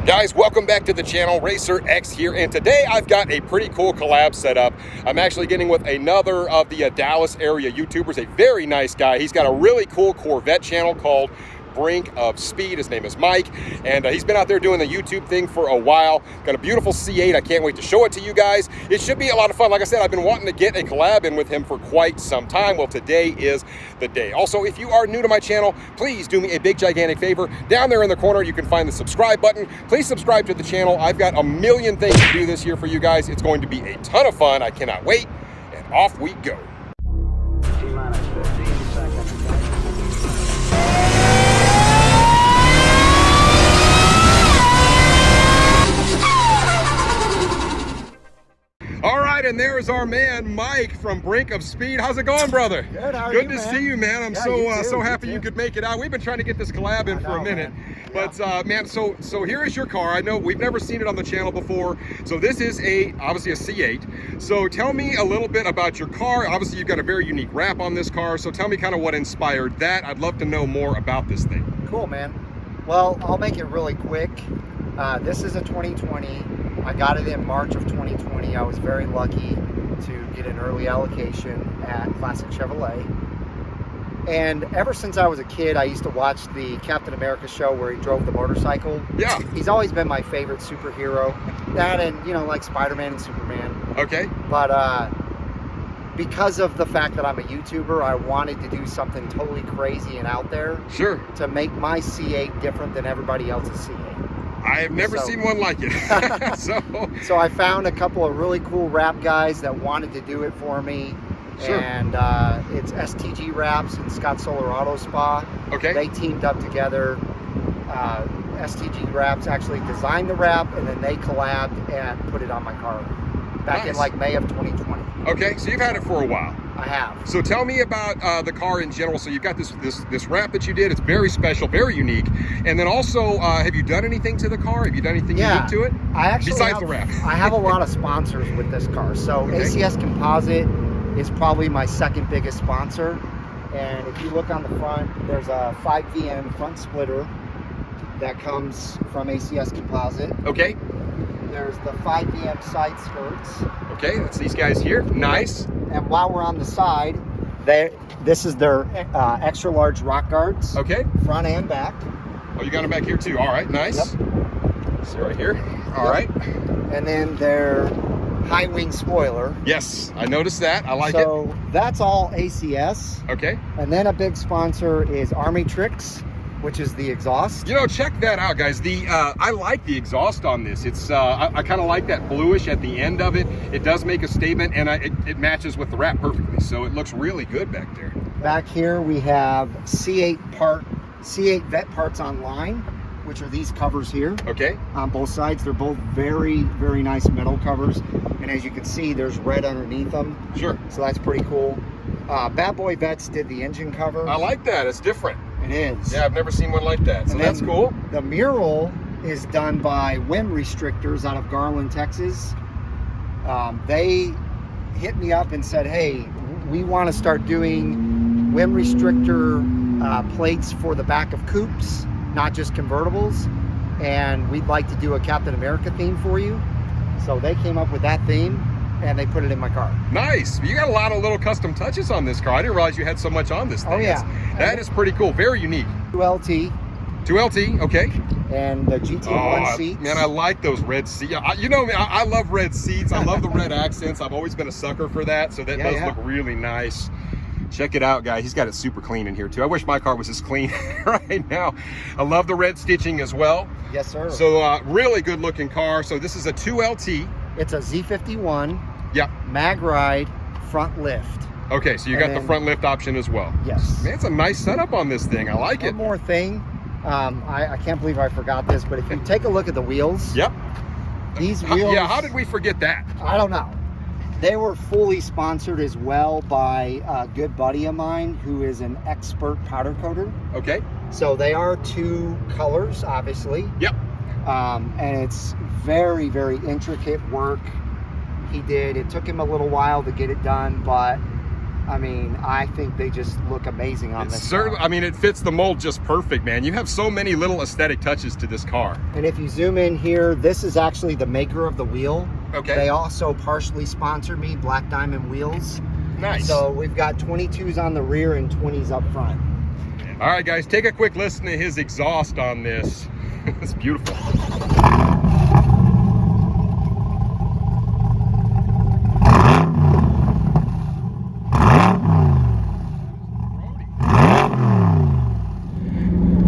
Guys, welcome back to the channel. Racer X here, and today I've got a pretty cool collab set up. I'm actually getting with another of the Dallas area YouTubers, a very nice guy. He's got a really cool Corvette channel called Brink of Speed. His name is Mike, and he's been out there doing the YouTube thing for a while. Got a beautiful C8. I can't wait to show it to you guys. It should be a lot of fun. Like I said, I've been wanting to get a collab in with him for quite some time. Well, today is the day. Also, if you are new to my channel, please do me a big gigantic favor. Down there in the corner, you can find the subscribe button. Please subscribe to the channel. I've got a million things to do this year for you guys. It's going to be a ton of fun. I cannot wait, and off we go. T-minus 15 seconds. All right, and there is our man, Mike from Brink of Speed. How's it going, brother? Good, how are Good you, to man? see you, man. I'm so happy you could make it out. We've been trying to get this collab in for a minute. Man. But man, so here is your car. I know we've never seen it on the channel before. So this is obviously a C8. So tell me a little bit about your car. Obviously, you've got a very unique wrap on this car. So tell me kind of what inspired that. I'd love to know more about this thing. Cool, man. Well, I'll make it really quick. This is a 2020. I got it in March of 2020. I was very lucky to get an early allocation at Classic Chevrolet. And ever since I was a kid, I used to watch the Captain America show where he drove the motorcycle. Yeah. He's always been my favorite superhero. That and, you know, like Spider-Man and Superman. Okay. But because of the fact that I'm a YouTuber, I wanted to do something totally crazy and out there. Sure. To make my C8 different than everybody else's C8. I have never seen one like it. So I found a couple of really cool wrap guys that wanted to do it for me. Sure. And it's STG Wraps and Scott Solar Auto Spa. Okay. They teamed up together. STG Wraps actually designed the wrap, and then they collabed and put it on my car back in like May of 2020. Okay, so you've had it for a while. I have. So tell me about the car in general. So you've got this wrap that you did. It's very special, very unique. And then also, have you done anything to the car? Have you done anything unique to it? I actually besides the wrap. I have a lot of sponsors with this car. So okay. ACS Composite is probably my second biggest sponsor. And if you look on the front, there's a 5VM front splitter that comes from ACS Composite. Okay. There's the 5VM side skirts. Okay, that's these guys here. Nice. And while we're on the side, this is their extra large rock guards. Okay. Front and back. Oh, you got them back here too. All right, nice. Yep. See right here. All right. And then their high wing spoiler. Yes, I noticed that. I like it. So that's all ACS. Okay. And then a big sponsor is Army Tricks, which is the exhaust. You know, check that out, guys. I like the exhaust on this. It's I kind of like that bluish at the end of it. It does make a statement, and it matches with the wrap perfectly. So it looks really good back there. Back here we have C8 Vet Parts Online, which are these covers here. Okay. On both sides, they're both very, very nice metal covers. And as you can see, there's red underneath them. Sure. So that's pretty cool. Bad Boy Vets did the engine cover. I like that. It's different. It is. Yeah, I've never seen one like that. So that's cool. The mural is done by Wind Restrictors out of Garland, Texas. They hit me up and said, hey, we want to start doing wind restrictor plates for the back of coupes, not just convertibles. And we'd like to do a Captain America theme for you. So they came up with that theme, and they put it in my car. Nice. You got a lot of little custom touches on this car. I didn't realize you had so much on this thing. Oh, yeah. That is pretty cool. Very unique. 2LT. 2LT, okay. And the GT1 seats. Man, I like those red seats. You know me, I love red seats. I love the red accents. I've always been a sucker for that. So that does look really nice. Check it out, guys. He's got it super clean in here, too. I wish my car was as clean right now. I love the red stitching as well. Yes, sir. So really good looking car. So this is a 2LT. It's a Z51. Yep. Mag Ride front lift. Okay, so you got the front lift option as well. Yes. Man, it's a nice setup on this thing. I like it. One more thing. I can't believe I forgot this, but if you take a look at the wheels. Yep. These wheels. Yeah, how did we forget that? I don't know. They were fully sponsored as well by a good buddy of mine who is an expert powder coater. Okay. So they are two colors, obviously. Yep. And it's very, very intricate work he did. It took him a little while to get it done, but I mean, I think they just look amazing on this car. I mean, it fits the mold just perfect, man. You have so many little aesthetic touches to this car. And if you zoom in here, this is actually the maker of the wheel. Okay. They also partially sponsored me, Black Diamond Wheels. Nice. So we've got 22s on the rear and 20s up front. All right, guys, take a quick listen to his exhaust on this. It's beautiful.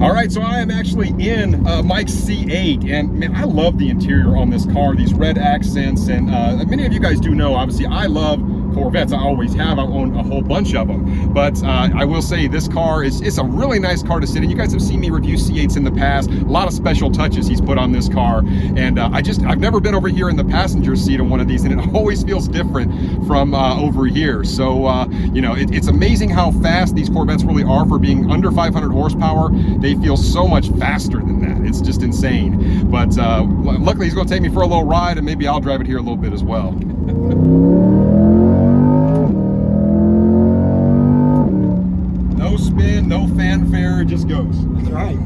All right, so I am actually in Mike's C8, and man, I love the interior on this car, these red accents, and many of you guys do know, obviously, I love Corvettes. I always have. I own a whole bunch of them, but I will say this car it's a really nice car to sit in. You guys have seen me review C8s in the past. A lot of special touches he's put on this car, and I've never been over here in the passenger seat of one of these, and it always feels different from over here. So you know, it's amazing how fast these Corvettes really are for being under 500 horsepower. They feel so much faster than that. It's just insane. But luckily he's going to take me for a little ride, and maybe I'll drive it here a little bit as well. No spin, no fanfare, it just goes. That's right.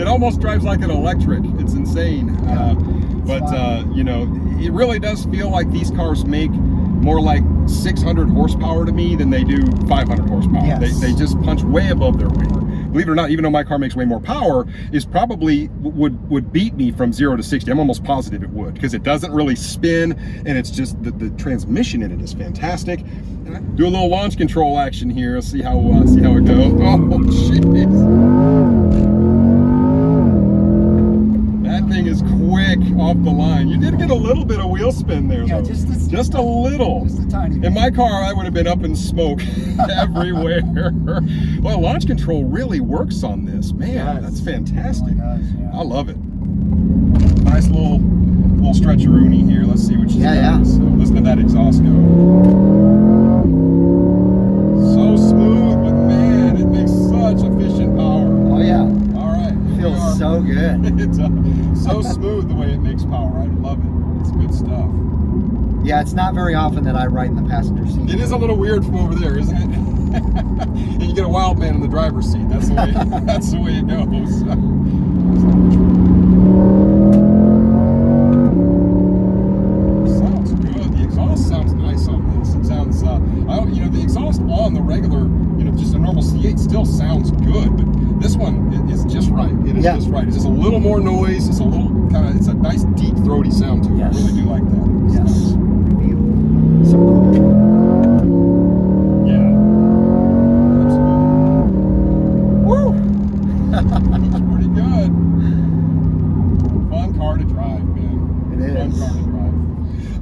It almost drives like an electric. It's insane. You know, it really does feel like these cars make more like 600 horsepower to me than they do 500 horsepower. Yes. They just punch way above their weight. Believe it or not, even though my car makes way more power, is probably would beat me from 0 to 60. I'm almost positive it would, because it doesn't really spin, and it's just the transmission in it is fantastic. And I do a little launch control action here. Let's see how it goes. Oh, jeez. That thing is quick off the line. You did get a little bit of wheel spin there, Yeah, though. just a little. Just a tiny bit. In my car, I would have been up in smoke everywhere. Well, launch control really works on this. Man, that's fantastic. Yeah. I love it. Nice little stretcheroony here. Let's see what she's got. Yeah. So listen to that exhaust go. So smooth, but man, it makes such efficient power. Oh yeah. All right. Feels so good. It's so smooth the way it makes power. I love it. It's good stuff. Yeah, it's not very often that I ride in the passenger seat. It is a little weird from over there, isn't it? And you get a wild man in the driver's seat. That's the way. That's the way it goes. Sounds good. The exhaust sounds nice on this. It sounds. You know, the exhaust on the regular, you know, just a normal C8 still sounds good, but this one is just right. It is just right. It's just a little more noise. It's a little kind of. It's a nice deep throaty sound to it. Yes. I really do like that. Yes. Nice. So cool. Yeah. Absolutely. Woo! That's pretty good. Fun car to drive, man. It is. Fun car to drive.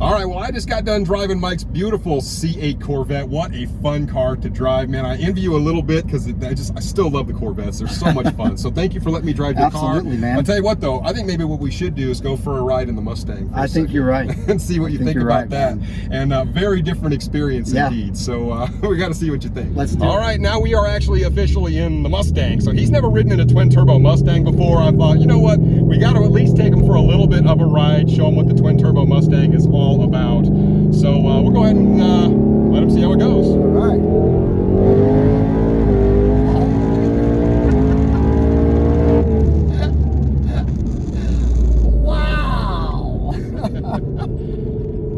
All right, well, I just got done driving Mike's beautiful C8 Corvette. What a fun car to drive, man. I envy you a little bit because I still love the Corvettes. They're so much fun. So thank you for letting me drive your car. Absolutely, man. I'll tell you what, though, I think maybe what we should do is go for a ride in the Mustang. I think you're right. And see what you think about that. Man. And very different experience indeed. So we got to see what you think. Let's do it. All right, now we are actually officially in the Mustang. So he's never ridden in a twin turbo Mustang before. I thought, you know what? We got to at least take him for a little bit of a ride, show him what the twin turbo Mustang is all about. So we'll go ahead and let him see how it goes. All right. Wow.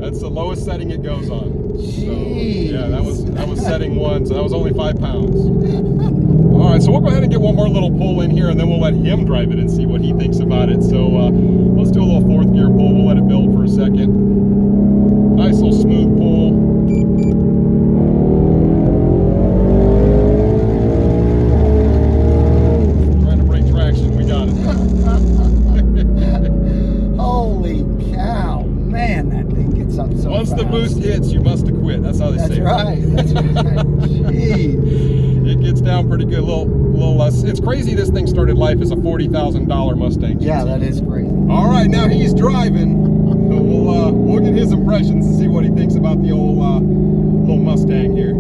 That's the lowest setting it goes on. Jeez. So, yeah, that was setting 1, so that was only 5 pounds. All right, so we'll go ahead and get one more little pull in here, and then we'll let him drive it and see what he thinks about it. So let's do a little 4th gear pull. We'll let it build for a second. Nice little smooth pull. Trying to break traction, we got it. Holy cow. Man, that thing gets up so Once fast. the boost hits, you must have quit. That's how they say it. That's right. Jeez. It gets down pretty good. A little less. It's crazy this thing started life as a $40,000 Mustang GT. Yeah, that is crazy. All right, now he's driving. So we'll get his impressions and see what he thinks about the old little Mustang here.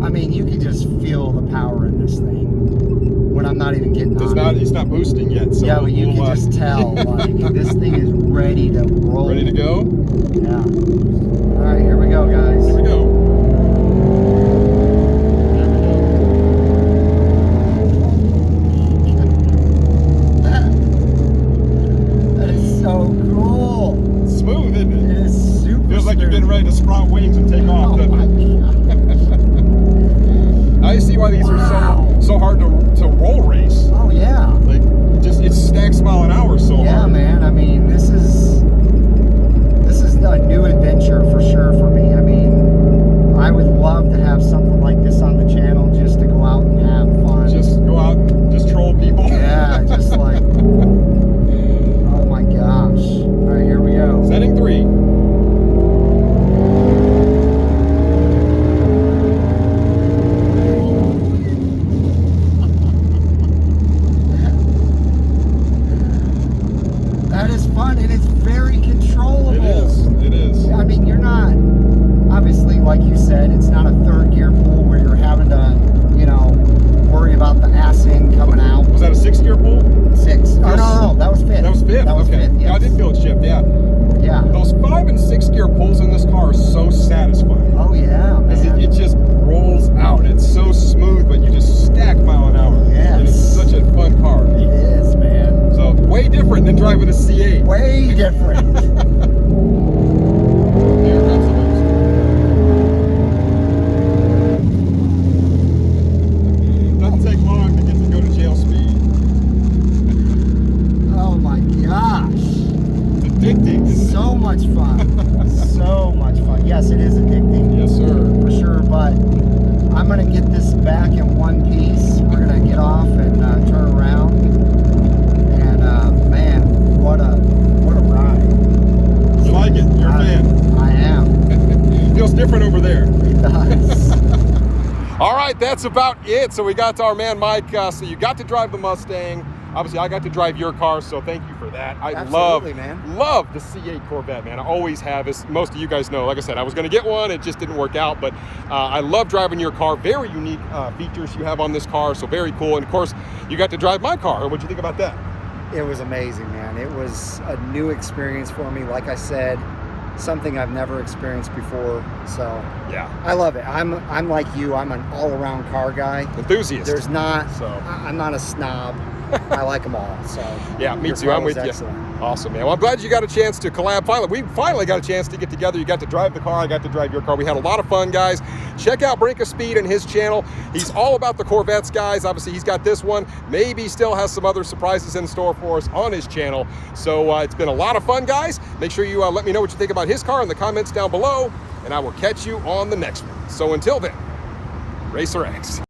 I mean, you can just feel the power in this thing. when I'm not even getting It's on not. it. It's not boosting yet. So Yeah, but you can just tell, like, this thing is ready to roll. ready to go. Yeah. All right, here we go, guys. Here we go. That is so cool. Smooth, isn't it? It is super. Feels like you're getting ready to sprout wings and take off, Oh doesn't my it? God. I see why these Wow. are so hard to roll race. Oh yeah. Like, it stacks mile an hour so Yeah, hard. man. I mean, this is a new adventure for sure for me. I mean, I would love to have something like this on the channel just to go out and have fun. Just go out and just troll people. Yeah, just like, oh my gosh. All right, here we go. Setting 3. That is fun, and it's very controllable. It is. It is. I mean, you're not, obviously, like you said, it's not a third gear pull where you're having to, you know, worry about the ass end coming out. Was that a 6-gear pull? 6. Oh, no, that was 5th. That was 5th. That was okay. 5th, yes. Yeah, I did feel it shift. Yeah. Yeah. Those 5 and 6-gear pulls in this car are so satisfying. Oh, yeah, man. It just rolls out. It's so smooth, but you just stack mile an hour. Yes. And it's such a fun car. It is, man. So way different than driving a C8. Way different. Here comes the boost. Doesn't take long to get to go to jail speed. Oh, my gosh. It's addicting, isn't it? So much fun. So much fun. Yes, it is addicting. Yes, sir. For sure, but I'm going to get this back in one piece. We're going to get off and turn around. And, man, what a ride. You like it? You're a fan. I am. Feels different over there. It does. All right, that's about it. So we got to our man Mike. So you got to drive the Mustang. Obviously, I got to drive your car, so thank you for that. I Absolutely, man. love the C8 Corvette, man. I always have, as most of you guys know. Like I said, I was going to get one. It just didn't work out, but I love driving your car. Very unique features you have on this car, so very cool. And, of course, you got to drive my car. What'd you think about that? It was amazing, man. It was a new experience for me. Like I said, something I've never experienced before. So Yeah. I love it. I'm like you. I'm an all-around car guy. Enthusiast. There's not. So. I'm not a snob. I like them all. So Yeah, me your too. car I'm was with you. excellent. Awesome, man. Well, I'm glad you got a chance to collab. We finally got a chance to get together. You got to drive the car. I got to drive your car. We had a lot of fun, guys. Check out Brink of Speed and his channel. He's all about the Corvettes, guys. Obviously, he's got this one. Maybe still has some other surprises in store for us on his channel. So it's been a lot of fun, guys. Make sure you let me know what you think about his car in the comments down below, and I will catch you on the next one. So until then, Racer X.